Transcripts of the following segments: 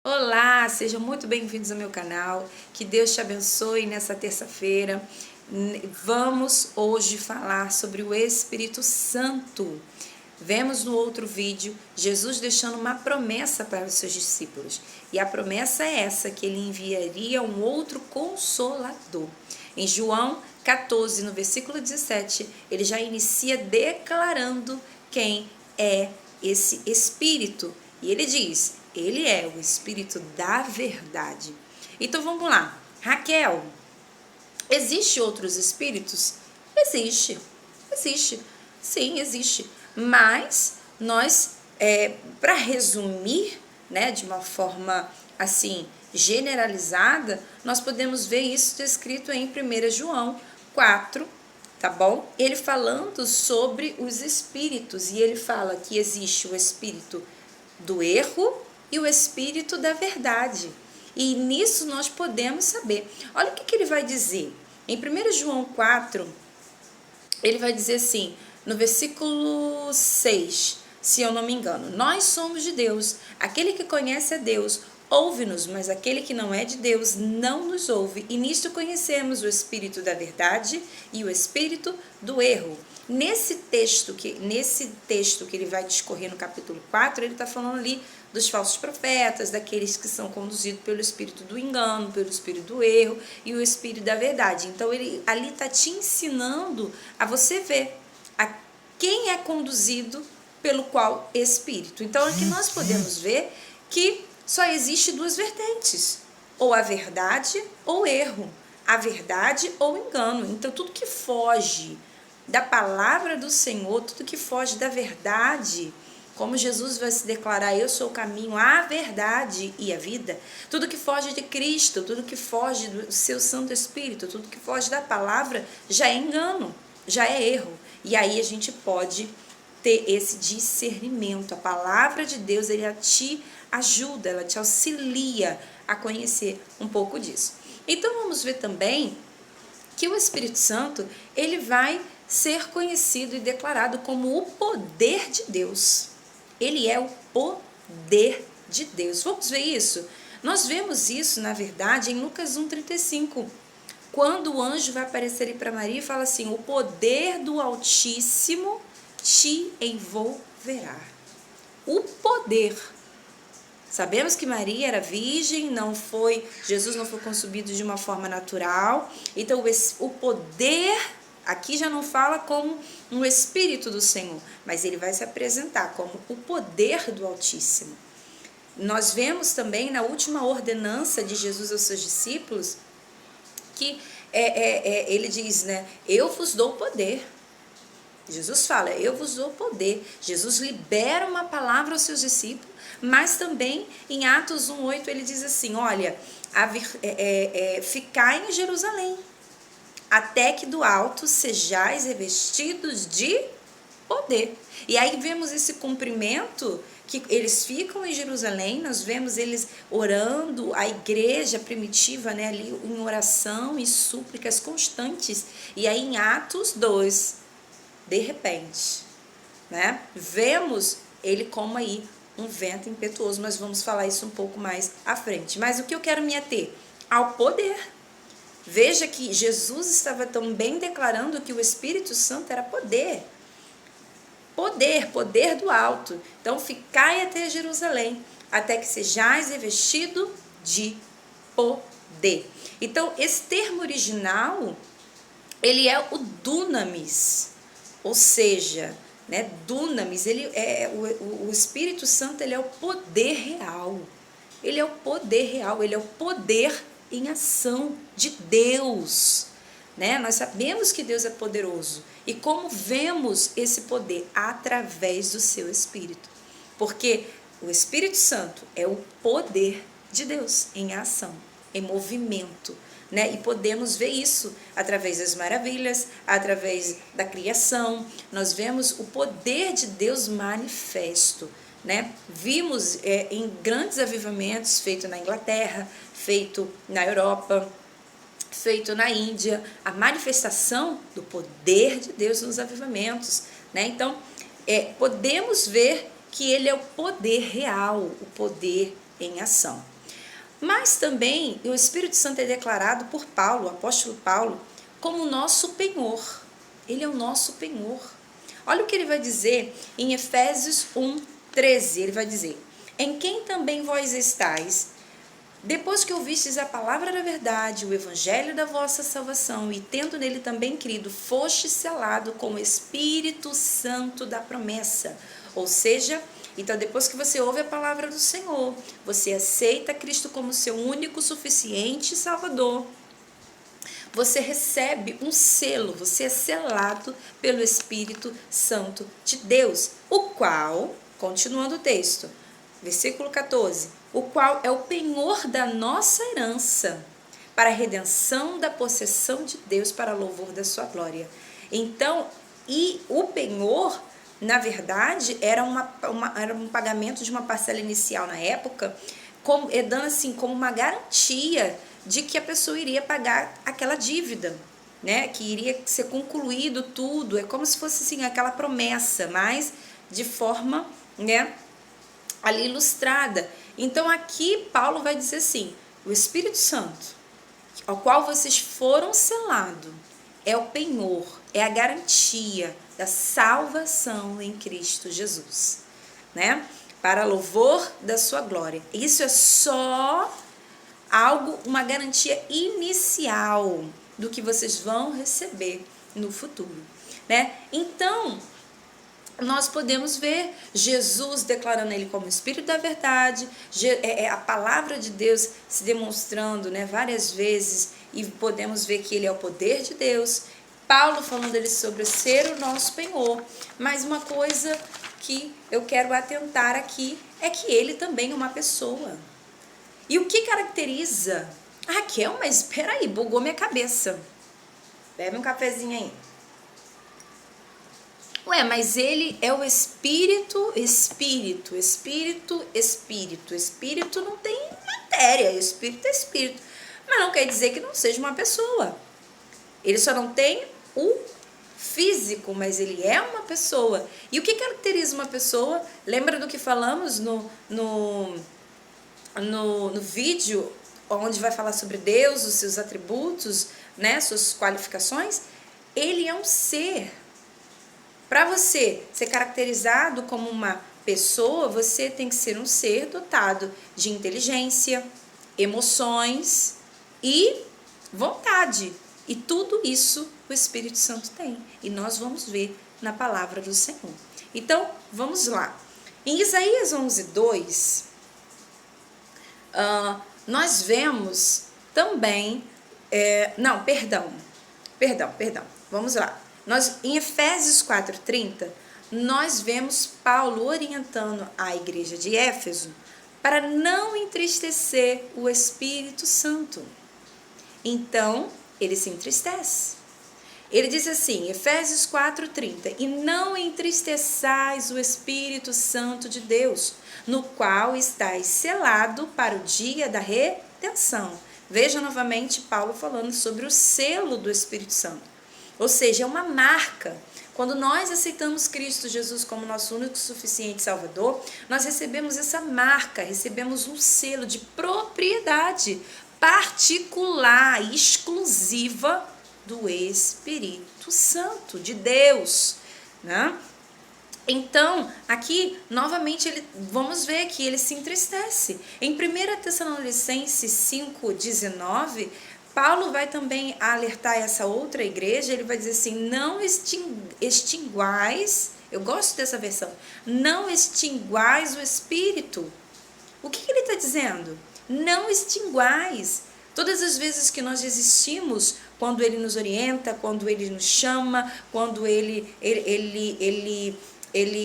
Olá, sejam muito bem-vindos ao meu canal, que Deus te abençoe nessa terça-feira. Vamos hoje falar sobre o Espírito Santo. Vemos no outro vídeo Jesus deixando uma promessa para os seus discípulos, e a promessa é essa, que ele enviaria um outro Consolador. Em João 14, no versículo 17, ele já inicia declarando quem é esse Espírito, e ele diz: ele é o Espírito da verdade. Então vamos lá. Raquel, existe outros espíritos? Existe. Sim, existe. Mas nós, para resumir, né, de uma forma assim generalizada, nós podemos ver isso descrito em 1 João 4, tá bom? Ele falando sobre os espíritos, e ele fala que existe o espírito do erro e o espírito da verdade. E nisso nós podemos saber. Olha o que ele vai dizer. Em 1 João 4, ele vai dizer assim, no versículo 6, se eu não me engano: nós somos de Deus, aquele que conhece a Deus ouve-nos, mas aquele que não é de Deus não nos ouve. E nisto conhecemos o espírito da verdade e o espírito do erro. Nesse texto que ele vai discorrer no capítulo 4, ele está falando ali dos falsos profetas, daqueles que são conduzidos pelo espírito do engano, pelo espírito do erro e o espírito da verdade. Então ele ali está te ensinando a você ver a quem é conduzido pelo qual espírito. Então aqui nós podemos ver que só existe duas vertentes: ou a verdade ou o erro, a verdade ou o engano. Então tudo que foge da palavra do Senhor, tudo que foge da verdade, como Jesus vai se declarar: eu sou o caminho, a verdade e a vida, tudo que foge de Cristo, tudo que foge do seu Santo Espírito, tudo que foge da palavra, já é engano, já é erro. E aí a gente pode ter esse discernimento. A palavra de Deus, ela te ajuda, ela te auxilia a conhecer um pouco disso. Então vamos ver também que o Espírito Santo, ele vai ser conhecido e declarado como o poder de Deus. Ele é o poder de Deus. Vamos ver isso? Nós vemos isso, na verdade, em Lucas 1,35. Quando o anjo vai aparecer ali para Maria e fala assim: o poder do Altíssimo te envolverá. O poder. Sabemos que Maria era virgem, Jesus não foi concebido de uma forma natural. Então o poder aqui já não fala como um Espírito do Senhor, mas ele vai se apresentar como o poder do Altíssimo. Nós vemos também na última ordenança de Jesus aos seus discípulos que ele diz, né: eu vos dou poder. Jesus fala: eu vos dou poder. Jesus libera uma palavra aos seus discípulos, mas também em Atos 1,8 ele diz assim: olha, ficai em Jerusalém, até que do alto sejais revestidos de poder. E aí vemos esse cumprimento, que eles ficam em Jerusalém, nós vemos eles orando, a igreja primitiva, né, ali em oração e súplicas constantes. E aí em Atos 2, de repente, né, vemos ele como aí um vento impetuoso. Nós vamos falar isso um pouco mais à frente. Mas o que eu quero me ater? Ao poder. Veja que Jesus estava também declarando que o Espírito Santo era poder. Poder do alto. Então, ficai até Jerusalém, até que sejais revestido de poder. Então, esse termo original, ele é o dunamis, ou seja, né, dunamis, ele é o Espírito Santo, ele é o poder real. Ele é o poder real, ele é o poder em ação de Deus, né? Nós sabemos que Deus é poderoso. E como vemos esse poder? Através do seu Espírito. Porque o Espírito Santo é o poder de Deus em ação, em movimento, né? E podemos ver isso através das maravilhas, através da criação. Nós vemos o poder de Deus manifesto, né? Vimos em grandes avivamentos feito na Inglaterra, feito na Europa, feito na Índia, a manifestação do poder de Deus nos avivamentos, né? Então, podemos ver que ele é o poder real, o poder em ação. Mas também o Espírito Santo é declarado por Paulo, o apóstolo Paulo, como o nosso penhor. Ele é o nosso penhor. Olha o que ele vai dizer em Efésios 1:13. Ele vai dizer: em quem também vós estáis, depois que ouvistes a palavra da verdade, o evangelho da vossa salvação, e tendo nele também crido, foste selado com o Espírito Santo da promessa. Ou seja, então depois que você ouve a palavra do Senhor, você aceita Cristo como seu único, suficiente Salvador, você recebe um selo, você é selado pelo Espírito Santo de Deus, o qual, continuando o texto, versículo 14, o qual é o penhor da nossa herança, para a redenção da possessão de Deus, para louvor da sua glória. Então, e o penhor, na verdade, era um pagamento de uma parcela inicial na época, dando assim como uma garantia de que a pessoa iria pagar aquela dívida, né? Que iria ser concluído tudo. É como se fosse assim aquela promessa, mas de forma, né, ali ilustrada. Então aqui Paulo vai dizer assim: o Espírito Santo, ao qual vocês foram selados, é o penhor, é a garantia da salvação em Cristo Jesus, né? Para louvor da sua glória. Isso é só algo, uma garantia inicial do que vocês vão receber no futuro, né? Então, nós podemos ver Jesus declarando ele como Espírito da verdade, a palavra de Deus se demonstrando, né, várias vezes, e podemos ver que ele é o poder de Deus. Paulo falando dele sobre ser o nosso penhor. Mas uma coisa que eu quero atentar aqui é que ele também é uma pessoa. E o que caracteriza? Raquel, mas espera aí, bugou minha cabeça. Bebe um cafezinho aí. Ué, mas ele é o Espírito. Espírito não tem matéria, Espírito é Espírito. Mas não quer dizer que não seja uma pessoa. Ele só não tem o físico, mas ele é uma pessoa. E o que caracteriza uma pessoa? Lembra do que falamos no vídeo, onde vai falar sobre Deus, os seus atributos, né, suas qualificações? Ele é um ser. Para você ser caracterizado como uma pessoa, você tem que ser um ser dotado de inteligência, emoções e vontade. E tudo isso o Espírito Santo tem. E nós vamos ver na palavra do Senhor. Então, vamos lá. Em Isaías 11:2, nós vemos também... Perdão. Vamos lá. Em Efésios 4:30, nós vemos Paulo orientando a igreja de Éfeso para não entristecer o Espírito Santo. Então, ele se entristece. Ele diz assim, Efésios 4:30, e não entristeçais o Espírito Santo de Deus, no qual estáis selado para o dia da redenção. Veja novamente Paulo falando sobre o selo do Espírito Santo. Ou seja, é uma marca. Quando nós aceitamos Cristo Jesus como nosso único e suficiente Salvador, nós recebemos essa marca, recebemos um selo de propriedade particular, exclusiva do Espírito Santo, de Deus, né? Então, aqui, novamente, vamos ver que ele se entristece. Em 1 Tessalonicenses 5:19, Paulo vai também alertar essa outra igreja, ele vai dizer assim, não extinguais, eu gosto dessa versão, não extinguais o Espírito. O que ele está dizendo? Não extinguais. Todas as vezes que nós resistimos, quando ele nos orienta, quando ele nos chama, quando ele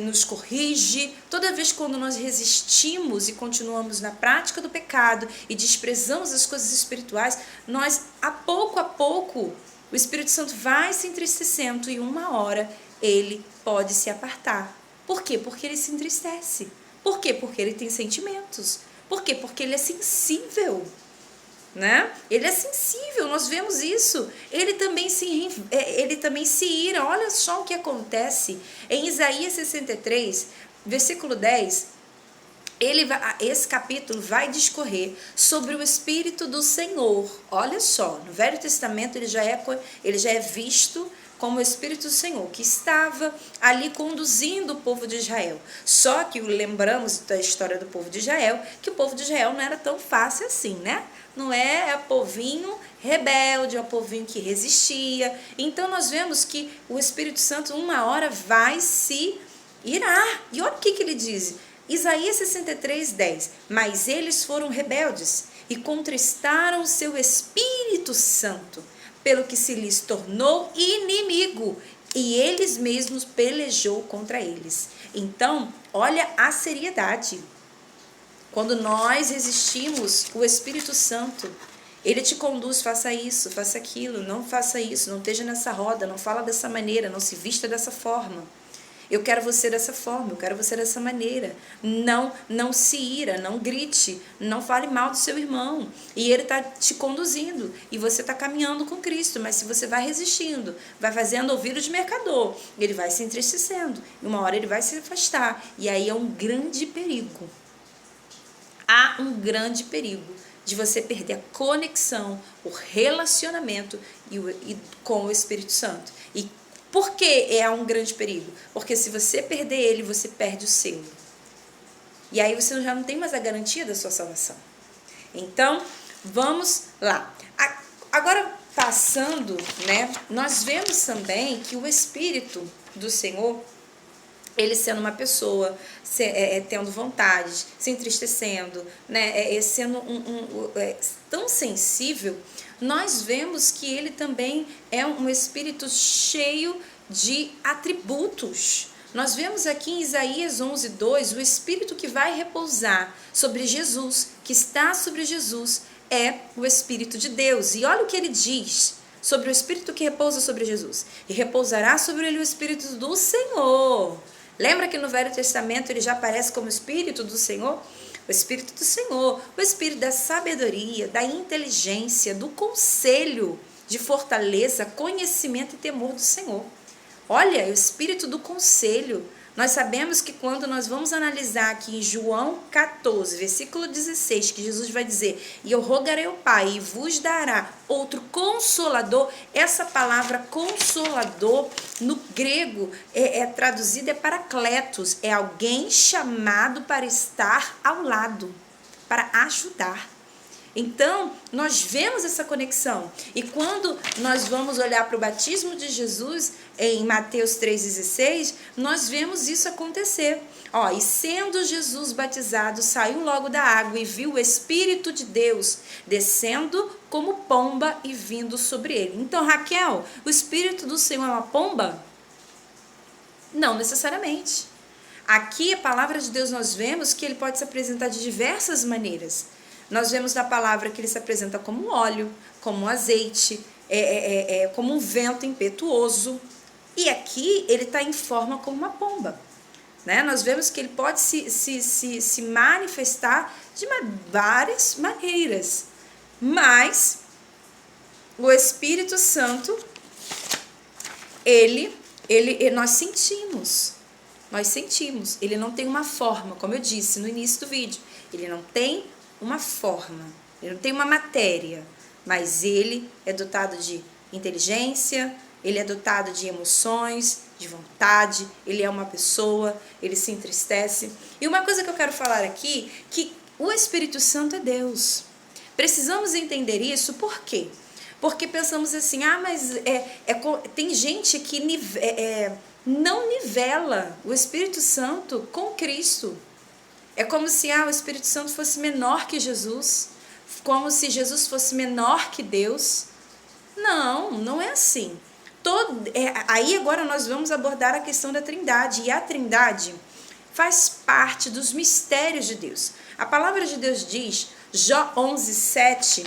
nos corrige, toda vez quando nós resistimos e continuamos na prática do pecado e desprezamos as coisas espirituais, nós, a pouco, o Espírito Santo vai se entristecendo e uma hora ele pode se apartar. Por quê? Porque ele se entristece. Por quê? Porque ele tem sentimentos. Por quê? Porque ele é sensível. Né? Ele é sensível, nós vemos isso. Ele também se ira. Olha só o que acontece em Isaías 63, versículo 10. esse capítulo vai discorrer sobre o Espírito do Senhor. Olha só, no Velho Testamento ele já é visto como o Espírito do Senhor, que estava ali conduzindo o povo de Israel. Só que lembramos da história do povo de Israel, que o povo de Israel não era tão fácil assim, né? Não é povinho rebelde, é o povinho que resistia. Então nós vemos que o Espírito Santo uma hora vai se irar. E olha o que ele diz. Isaías 63:10. Mas eles foram rebeldes e contristaram seu Espírito Santo, pelo que se lhes tornou inimigo, e eles mesmos pelejou contra eles. Então, olha a seriedade. Quando nós resistimos o Espírito Santo, ele te conduz, faça isso, faça aquilo, não faça isso, não esteja nessa roda, não fala dessa maneira, não se vista dessa forma. Eu quero você dessa forma, eu quero você dessa maneira. Não se ira, não grite, não fale mal do seu irmão. E ele está te conduzindo e você está caminhando com Cristo. Mas se você vai resistindo, vai fazendo ouvido de mercador, ele vai se entristecendo. E uma hora ele vai se afastar. E aí é um grande perigo. Há um grande perigo de você perder a conexão, o relacionamento com o Espírito Santo. E por que é um grande perigo? Porque se você perder ele, você perde o seu. E aí você já não tem mais a garantia da sua salvação. Então, vamos lá. Agora, passando, né, nós vemos também que o Espírito do Senhor, ele sendo uma pessoa, tendo vontade, se entristecendo, né, sendo tão sensível, nós vemos que ele também é um espírito cheio de atributos. Nós vemos aqui em Isaías 11:2, o espírito que vai repousar sobre Jesus, que está sobre Jesus, é o Espírito de Deus. E olha o que ele diz sobre o espírito que repousa sobre Jesus. E repousará sobre ele o Espírito do Senhor. Lembra que no Velho Testamento ele já aparece como Espírito do Senhor? O Espírito do Senhor, o Espírito da sabedoria, da inteligência, do conselho, de fortaleza, conhecimento e temor do Senhor. Olha, o Espírito do conselho. Nós sabemos que quando nós vamos analisar aqui em João 14, versículo 16, que Jesus vai dizer: e eu rogarei ao Pai e vos dará outro consolador. Essa palavra consolador no grego traduzida paracletos, é alguém chamado para estar ao lado, para ajudar. Então, nós vemos essa conexão. E quando nós vamos olhar para o batismo de Jesus, em Mateus 3,16, nós vemos isso acontecer. E sendo Jesus batizado, saiu logo da água e viu o Espírito de Deus descendo como pomba e vindo sobre ele. Então, Raquel, o Espírito do Senhor é uma pomba? Não necessariamente. Aqui, a palavra de Deus, nós vemos que ele pode se apresentar de diversas maneiras. Nós vemos na palavra que ele se apresenta como óleo, como azeite, como um vento impetuoso. E aqui ele está em forma como uma pomba. Né? Nós vemos que ele pode se manifestar de várias maneiras. Mas o Espírito Santo, nós sentimos. Ele não tem uma forma, como eu disse no início do vídeo. Ele não tem uma forma, ele não tem uma matéria, mas ele é dotado de inteligência, ele é dotado de emoções, de vontade, ele é uma pessoa, ele se entristece. E uma coisa que eu quero falar aqui, que o Espírito Santo é Deus. Precisamos entender isso, por quê? Porque pensamos assim, mas tem gente que não nivela o Espírito Santo com Cristo. É como se o Espírito Santo fosse menor que Jesus, como se Jesus fosse menor que Deus. Não é assim. Aí agora nós vamos abordar a questão da Trindade. E a Trindade faz parte dos mistérios de Deus. A palavra de Deus diz, Jó 11:7,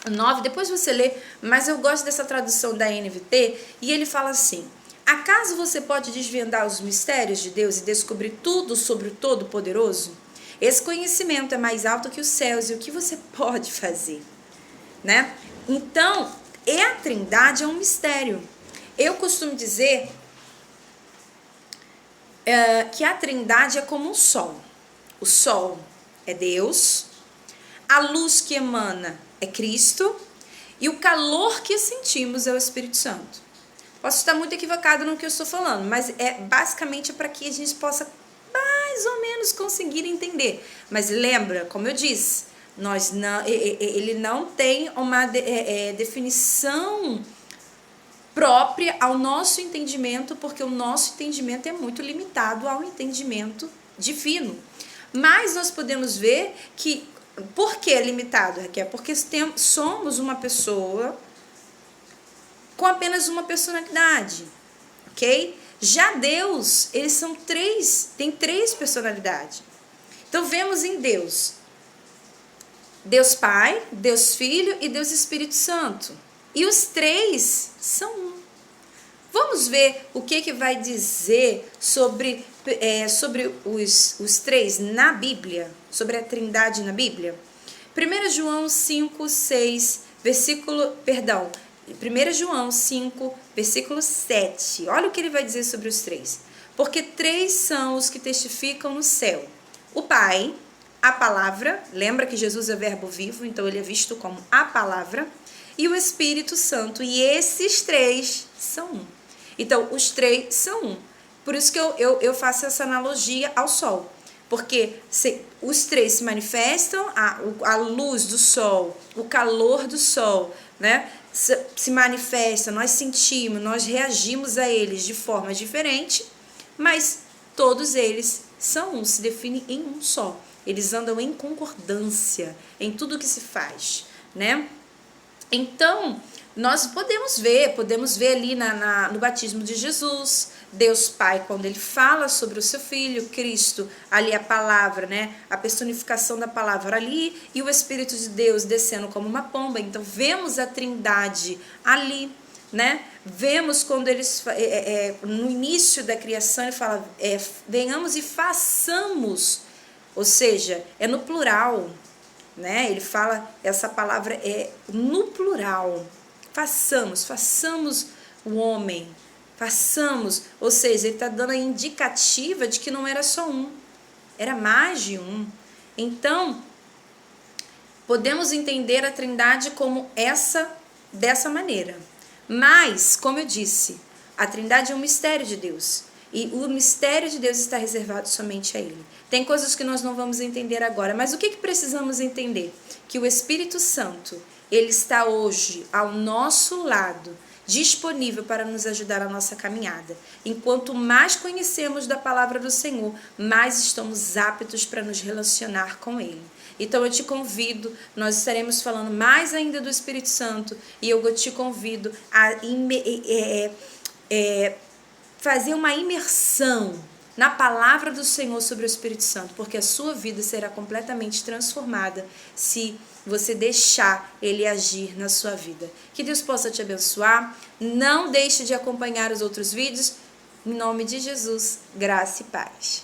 9, depois você lê, mas eu gosto dessa tradução da NVT, e ele fala assim: acaso você pode desvendar os mistérios de Deus e descobrir tudo sobre o Todo-Poderoso? Esse conhecimento é mais alto que os céus, e o que você pode fazer? Né? Então, a Trindade é um mistério. Eu costumo dizer que a Trindade é como um sol. O sol é Deus, a luz que emana é Cristo e o calor que sentimos é o Espírito Santo. Posso estar muito equivocado no que eu estou falando, mas basicamente para que a gente possa mais ou menos conseguir entender. Mas lembra, como eu disse, ele não tem uma definição própria ao nosso entendimento, porque o nosso entendimento é muito limitado ao entendimento divino. Mas nós podemos ver que, por que é limitado, Raquel? Porque somos uma pessoa com apenas uma personalidade, ok? Já Deus, eles são tem três personalidades. Então vemos em Deus, Deus Pai, Deus Filho e Deus Espírito Santo. E os três são um. Vamos ver o que vai dizer sobre os três na Bíblia, sobre a Trindade na Bíblia? 1 João 5, 6, 1 João 5, versículo 7. Olha o que ele vai dizer sobre os três. Porque três são os que testificam no céu: o Pai, a Palavra, lembra que Jesus é verbo vivo, então ele é visto como a Palavra, e o Espírito Santo, e esses três são um. Então, os três são um. Por isso que eu faço essa analogia ao sol. Porque os três se manifestam, a luz do sol, o calor do sol, né, se manifesta, nós sentimos, nós reagimos a eles de forma diferente, mas todos eles são um, se definem em um só. Eles andam em concordância em tudo que se faz, né? Então, nós podemos ver ali no batismo de Jesus, Deus Pai, quando ele fala sobre o seu Filho, Cristo, ali a palavra, né? A personificação da palavra ali, e o Espírito de Deus descendo como uma pomba. Então, vemos a Trindade ali, né? Vemos quando eles, no início da criação, ele fala, venhamos e façamos, ou seja, é no plural, né? Ele fala, essa palavra é no plural. Façamos o homem, façamos, ou seja, ele está dando a indicativa de que não era só um, era mais de um. Então, podemos entender a Trindade como dessa maneira. Mas, como eu disse, a Trindade é um mistério de Deus. E o mistério de Deus está reservado somente a Ele. Tem coisas que nós não vamos entender agora, mas o que precisamos entender? Que o Espírito Santo, ele está hoje ao nosso lado, disponível para nos ajudar na nossa caminhada. Enquanto mais conhecemos da palavra do Senhor, mais estamos aptos para nos relacionar com Ele. Então eu te convido, nós estaremos falando mais ainda do Espírito Santo, e eu te convido a fazer uma imersão na palavra do Senhor sobre o Espírito Santo, porque a sua vida será completamente transformada se você deixar Ele agir na sua vida. Que Deus possa te abençoar. Não deixe de acompanhar os outros vídeos. Em nome de Jesus, graça e paz.